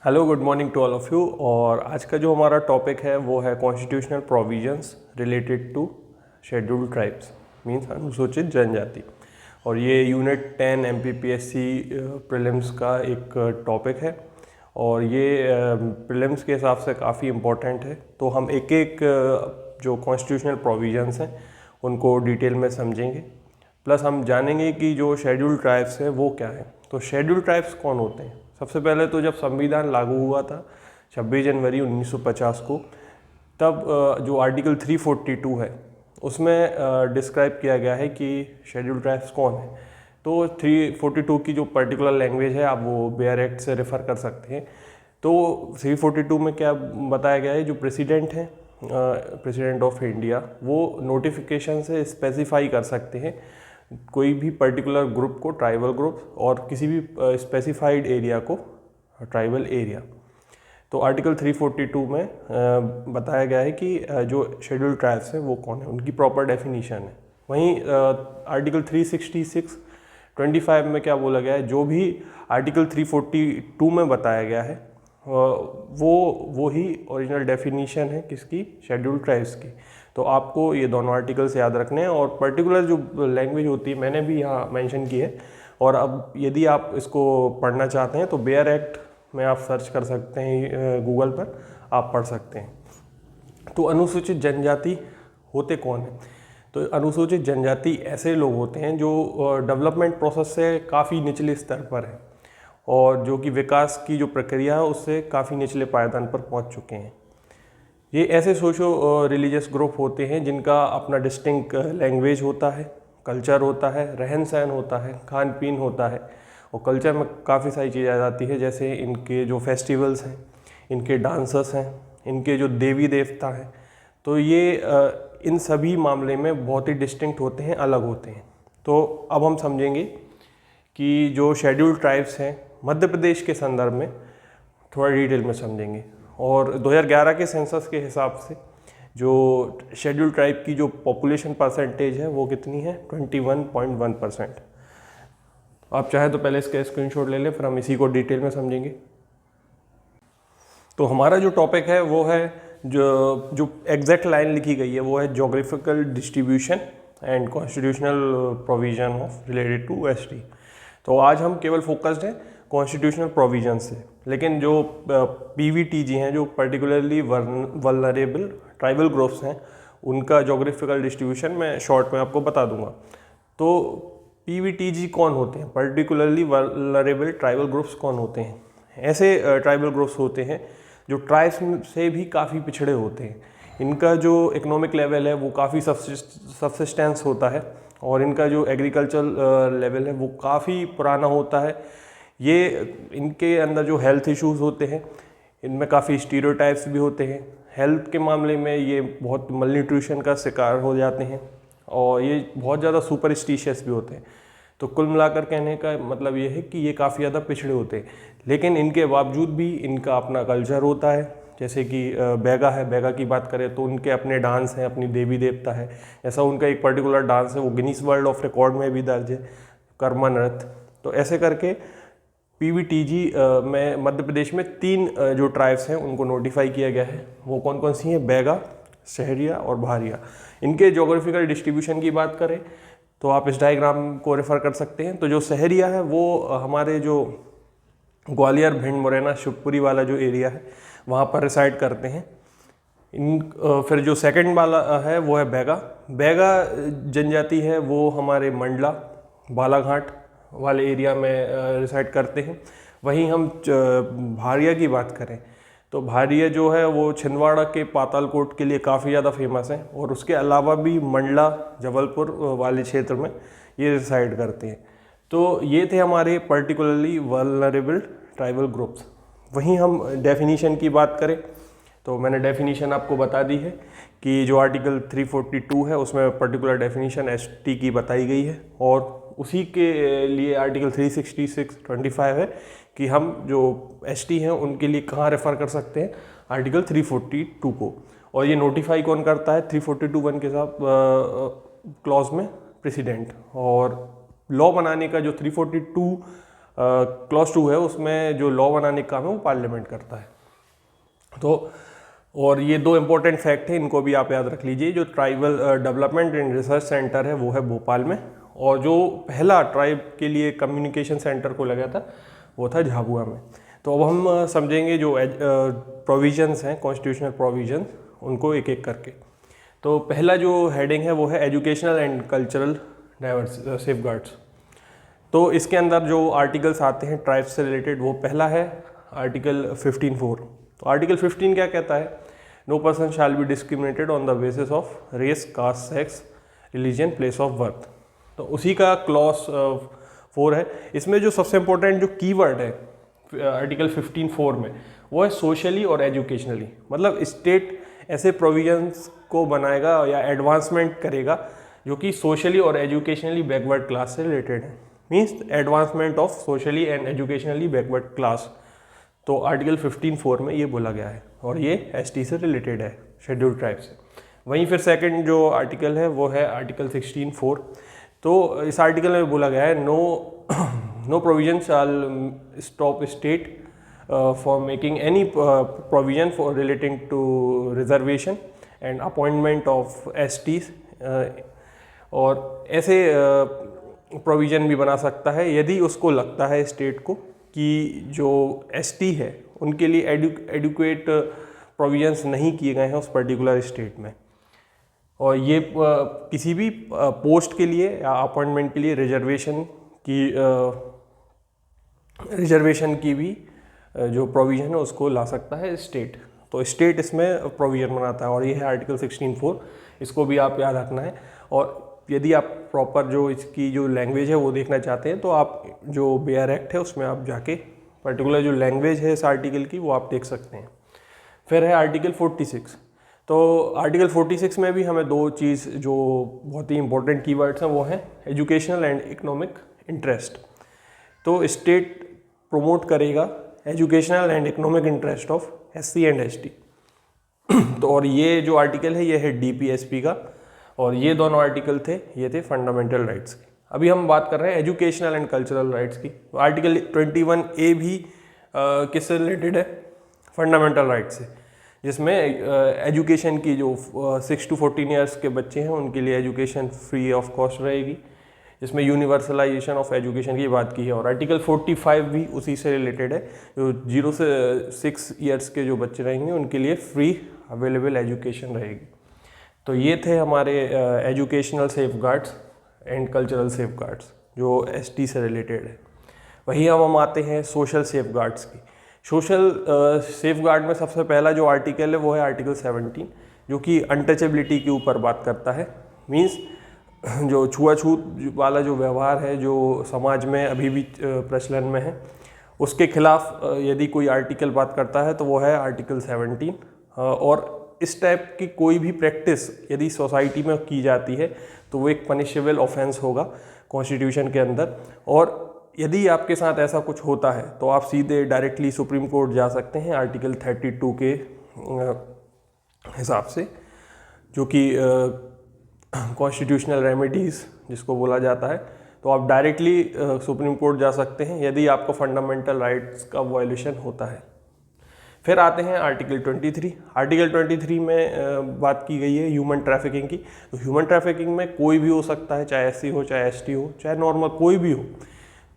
Hello, good morning to all of you. और आज का जो हमारा टॉपिक है वो है constitutional provisions related to scheduled tribes, means अनुसूचित जनजाति। और ये यूनिट 10 MPPSC प्रीलिम्स का एक टॉपिक है और ये प्रीलिम्स के हिसाब से काफ़ी इम्पोर्टेंट है। तो हम एक एक जो कॉन्स्टिट्यूशनल प्रोविजंस हैं उनको डिटेल में समझेंगे, प्लस हम जानेंगे कि जो शेड्यूल्ड ट्राइब्स है वो क्या है। तो शेड्यूल्ड ट्राइब्स कौन होते हैं? सबसे पहले तो जब संविधान लागू हुआ था 26 जनवरी 1950 को, तब जो आर्टिकल 342 है उसमें डिस्क्राइब किया गया है कि शेड्यूल्ड ट्राइब्स कौन है। तो 342 की जो पर्टिकुलर लैंग्वेज है आप वो बेयर एक्ट से रेफ़र कर सकते हैं। तो 342 में क्या बताया गया है, जो प्रेसिडेंट हैं, प्रेसिडेंट ऑफ इंडिया, वो नोटिफिकेशन से स्पेसिफाई कर सकते हैं कोई भी पर्टिकुलर ग्रुप को ट्राइबल ग्रुप और किसी भी स्पेसिफाइड एरिया को ट्राइबल एरिया। तो आर्टिकल 342 में बताया गया है कि जो शेड्यूल्ड ट्राइब्स हैं वो कौन है, उनकी प्रॉपर डेफिनीशन है। वहीं आर्टिकल 366(25) में क्या बोला गया है, जो भी आर्टिकल 342 में बताया गया है वो ही ओरिजिनल डेफिनीशन है किसकी, शेड्यूल्ड ट्राइब्स की। तो आपको ये दोनों आर्टिकल्स याद रखने हैं और पर्टिकुलर जो लैंग्वेज होती है मैंने भी यहाँ मेंशन की है। और अब यदि आप इसको पढ़ना चाहते हैं तो बेयर एक्ट में आप सर्च कर सकते हैं, गूगल पर आप पढ़ सकते हैं। तो अनुसूचित जनजाति होते कौन हैं? तो अनुसूचित जनजाति ऐसे लोग होते हैं जो डेवलपमेंट प्रोसेस से काफ़ी निचले स्तर पर हैं और जो कि विकास की जो प्रक्रिया है उससे काफ़ी निचले पायदान पर पहुंच चुके हैं। ये ऐसे सोशो रिलीजियस ग्रुप होते हैं जिनका अपना डिस्टिंक्ट लैंग्वेज होता है, कल्चर होता है, रहन सहन होता है, खान पीन होता है। और कल्चर में काफ़ी सारी चीज़ें आ जाती है, जैसे इनके जो फेस्टिवल्स हैं, इनके डांसर्स हैं, इनके जो देवी देवता हैं। तो ये इन सभी मामले में बहुत ही डिस्टिंक्ट होते हैं, अलग होते हैं। तो अब हम समझेंगे कि जो शेड्यूल्ड ट्राइब्स हैं मध्य प्रदेश के संदर्भ में थोड़ा डिटेल में समझेंगे। और 2011 के सेंसस के हिसाब से जो शेड्यूल्ड ट्राइब की जो पॉपुलेशन परसेंटेज है वो कितनी है, 21.1%। आप चाहे तो पहले इसका स्क्रीनशॉट ले लें, फिर हम इसी को डिटेल में समझेंगे। तो हमारा जो टॉपिक है वो है जो एग्जैक्ट लाइन लिखी गई है वो है geographical distribution and constitutional provision of related to ST. तो आज हम केवल फोकस्ड हैं कॉन्स्टिट्यूशनल प्रोविजन से, लेकिन जो PVTG हैं, जो पर्टिकुलरली वल्नरेबल ट्राइबल ग्रुप्स हैं, उनका ज्योग्राफिकल डिस्ट्रीब्यूशन मैं शॉर्ट में आपको बता दूंगा। तो PVTG कौन होते हैं, पर्टिकुलरली वल्नरेबल ट्राइबल ग्रुप्स कौन होते हैं? ऐसे ट्राइबल ग्रुप्स होते हैं जो ट्राइब्स से भी काफ़ी पिछड़े होते हैं। इनका जो इकोनॉमिक लेवल है वो काफ़ी सब्सिस्टेंस होता है और इनका जो एग्रीकल्चर लेवल है वो काफ़ी पुराना होता है। ये इनके अंदर जो हेल्थ इश्यूज होते हैं, इनमें काफ़ी स्टीरियोटाइप्स भी होते हैं। हेल्थ के मामले में ये बहुत मलन्यूट्रिशन का शिकार हो जाते हैं और ये बहुत ज़्यादा सुपरस्टिशियस भी होते हैं। तो कुल मिलाकर कहने का मतलब ये है कि ये काफ़ी ज़्यादा पिछड़े होते हैं, लेकिन इनके बावजूद भी इनका अपना कल्चर होता है। जैसे कि बैगा है, बैगा की बात करें तो उनके अपने डांस हैं, अपनी देवी देवता है। ऐसा उनका एक पर्टिकुलर डांस है, वो गिनीज वर्ल्ड ऑफ रिकॉर्ड में भी दर्ज है, कर्मा नृत्य। तो ऐसे करके PVTG में मध्य प्रदेश में 3 जो ट्राइब्स हैं उनको नोटिफाई किया गया है। वो कौन कौन सी हैं? बैगा, सहरिया और भारिया। इनके ज्योग्राफिकल डिस्ट्रीब्यूशन की बात करें तो आप इस डायग्राम को रेफर कर सकते हैं। तो जो सहरिया है वो हमारे जो ग्वालियर, भिंड, मुरैना, शिवपुरी वाला जो एरिया है वहाँ पर रिसाइड करते हैं। फिर जो सेकंड वाला है वो है बैगा। बैगा जनजाति है वो हमारे मंडला, बालाघाट वाले एरिया में रिसाइड करते हैं। वहीं हम भारिया की बात करें तो भारिया जो है वो छिंदवाड़ा के पातालकोट के लिए काफ़ी ज़्यादा फेमस है और उसके अलावा भी मंडला, जबलपुर वाले क्षेत्र में ये रिसाइड करते हैं। तो ये थे हमारे पर्टिकुलरली वल्नरेबल ट्राइबल ग्रुप्स। वहीं हम डेफिनीशन की बात करें तो मैंने डेफिनीशन आपको बता दी है कि जो आर्टिकल 342 है उसमें पर्टिकुलर डेफिनीशन ST की बताई गई है और उसी के लिए आर्टिकल 366(25) है कि हम जो ST हैं उनके लिए कहाँ रेफ़र कर सकते हैं, आर्टिकल 342 को। और ये नोटिफाई कौन करता है? 342(1) के साथ क्लॉज में प्रेसिडेंट। और लॉ बनाने का जो 342 क्लॉज 2 है उसमें जो लॉ बनाने का काम है वो पार्लियामेंट करता है। तो और ये दो इम्पोर्टेंट फैक्ट हैं, इनको भी आप याद रख लीजिए। जो tribal development and research centre है वो है भोपाल में, और जो पहला ट्राइब के लिए कम्युनिकेशन सेंटर खोला गया था वो था झाबुआ में। तो अब हम समझेंगे जो प्रोविजंस हैं, कॉन्स्टिट्यूशनल प्रोविजन, उनको एक एक करके। तो पहला जो हेडिंग है वो है एजुकेशनल एंड कल्चरल सेफगार्ड्स। तो इसके अंदर जो आर्टिकल्स आते हैं ट्राइब्स से रिलेटेड, वो पहला है आर्टिकल 15(4). तो आर्टिकल 15 क्या कहता है? No person shall be discriminated on the basis of race, caste, sex, religion, place of birth. तो उसी का क्लॉज 4 है। इसमें जो सबसे इम्पोर्टेंट जो कीवर्ड है आर्टिकल 15(4) में, वो है सोशली और एजुकेशनली। मतलब स्टेट ऐसे प्रोविजंस को बनाएगा या एडवांसमेंट करेगा जो कि सोशली और एजुकेशनली बैकवर्ड क्लास से रिलेटेड है। Means advancement of socially and educationally backward class. तो आर्टिकल 15(4) में ये बोला गया है, और ये एसटी से रिलेटेड है, शेड्यूल्ड ट्राइब से। वहीं फिर सेकंड जो आर्टिकल है वो है आर्टिकल 16(4). तो इस आर्टिकल में बोला गया है no provision shall stop state for making any provision for relating to reservation and appointment of STs. और ऐसे प्रोविजन भी बना सकता है यदि उसको लगता है स्टेट को कि जो एसटी है उनके लिए एडुकेट प्रोविजंस नहीं किए गए हैं उस पर्टिकुलर स्टेट में। और ये किसी भी पोस्ट के लिए या अपॉइंटमेंट के लिए रिजर्वेशन की भी जो प्रोविज़न है उसको ला सकता है स्टेट। तो स्टेट इसमें प्रोविज़न बनाता है, और ये है आर्टिकल 16(4). इसको भी आप याद रखना है। और यदि आप प्रॉपर जो इसकी जो लैंग्वेज है वो देखना चाहते हैं तो आप जो बेयर एक्ट है उसमें आप जाके पर्टिकुलर जो लैंग्वेज है इस आर्टिकल की वो आप देख सकते हैं। फिर है आर्टिकल 46। तो आर्टिकल 46 में भी हमें दो चीज़ जो बहुत ही इंपॉर्टेंट कीवर्ड्स हैं वो हैं एजुकेशनल एंड इकोनॉमिक इंटरेस्ट। तो स्टेट प्रमोट करेगा educational and economic interest of SC and ST. तो और ये जो आर्टिकल है ये है डीपीएसपी का, और ये दोनों आर्टिकल थे ये थे फंडामेंटल राइट्स के। अभी हम बात कर रहे हैं एजुकेशनल एंड कल्चरल राइट्स की। तो आर्टिकल 21A भी किससे रिलेटेड है? फंडामेंटल राइट्स से, जिसमें एजुकेशन की जो 6 to 14 ईयर्स के बच्चे हैं उनके लिए एजुकेशन फ्री ऑफ कॉस्ट रहेगी, जिसमें यूनिवर्सलाइजेशन ऑफ एजुकेशन की बात की है। और आर्टिकल 45 भी उसी से रिलेटेड है, जो 0 से 6 ईयर्स के जो बच्चे रहेंगे उनके लिए फ्री अवेलेबल एजुकेशन रहेगी। तो ये थे हमारे educational safeguards and cultural safeguards जो एसटी से रिलेटेड है। वही हम आते हैं सोशल सेफगार्ड्स की। सोशल सेफगार्ड में सबसे पहला जो आर्टिकल है वो है आर्टिकल 17, जो कि अनटचेबिलिटी के ऊपर बात करता है। मीन्स जो छुआछूत वाला जो व्यवहार है जो समाज में अभी भी प्रचलन में है, उसके खिलाफ यदि कोई आर्टिकल बात करता है तो वो है आर्टिकल 17। और इस टाइप की कोई भी प्रैक्टिस यदि सोसाइटी में की जाती है तो वो एक पनिशेबल ऑफेंस होगा कॉन्स्टिट्यूशन के अंदर। और यदि आपके साथ ऐसा कुछ होता है तो आप सीधे डायरेक्टली सुप्रीम कोर्ट जा सकते हैं आर्टिकल 32 के हिसाब से, जो कि कॉन्स्टिट्यूशनल रेमेडीज़ जिसको बोला जाता है। तो आप डायरेक्टली सुप्रीम कोर्ट जा सकते हैं यदि आपको फंडामेंटल राइट्स का वायलेशन होता है। फिर आते हैं आर्टिकल 23। आर्टिकल 23 में बात की गई है ह्यूमन ट्रैफिकिंग की। तो ह्यूमन ट्रैफिकिंग में कोई भी हो सकता है, चाहे एससी हो, चाहे एसटी हो, चाहे नॉर्मल कोई भी हो।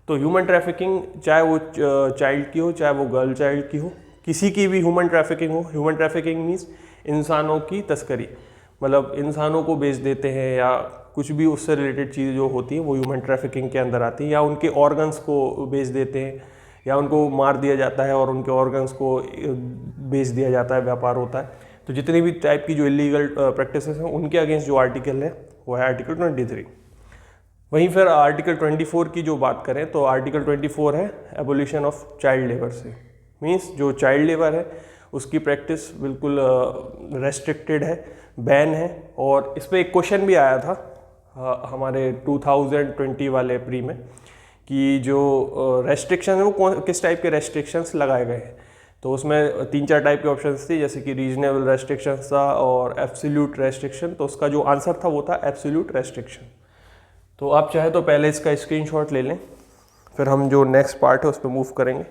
तो ह्यूमन ट्रैफिकिंग चाहे वो चाइल्ड की हो, चाहे वो गर्ल चाइल्ड की हो, किसी की भी ह्यूमन ट्रैफिकिंग हो। ह्यूमन ट्रैफिकिंग मीन्स इंसानों की तस्करी, मतलब इंसानों को बेच देते हैं या कुछ भी उससे रिलेटेड चीज़ जो होती है वो ह्यूमन ट्रैफिकिंग के अंदर आती है। या उनके ऑर्गन्स को बेच देते हैं, या उनको मार दिया जाता है और उनके ऑर्गन्स को बेच दिया जाता है, व्यापार होता है। तो जितनी भी टाइप की जो इलीगल प्रैक्टिसेस हैं उनके अगेंस्ट जो आर्टिकल है वो है आर्टिकल 23। वहीं फिर आर्टिकल 24 की जो बात करें तो आर्टिकल 24 है एबोलिशन ऑफ चाइल्ड लेबर से। मीन्स जो चाइल्ड लेबर है उसकी प्रैक्टिस बिल्कुल रेस्ट्रिक्टेड है, बैन है। और इस पर एक क्वेश्चन भी आया था हमारे 2020 वाले प्री में कि जो रेस्ट्रिक्शन है वो किस टाइप के रेस्ट्रिक्शंस लगाए गए हैं। तो उसमें 3-4 टाइप के ऑप्शंस थे, जैसे कि रीजनेबल रेस्ट्रिक्शंस था और एब्सोल्यूट रेस्ट्रिक्शन। तो उसका जो आंसर था वो था एब्सोल्यूट रेस्ट्रिक्शन। तो आप चाहे तो पहले इसका स्क्रीनशॉट ले लें। फिर हम जो नेक्स्ट पार्ट है उस पर मूव करेंगे।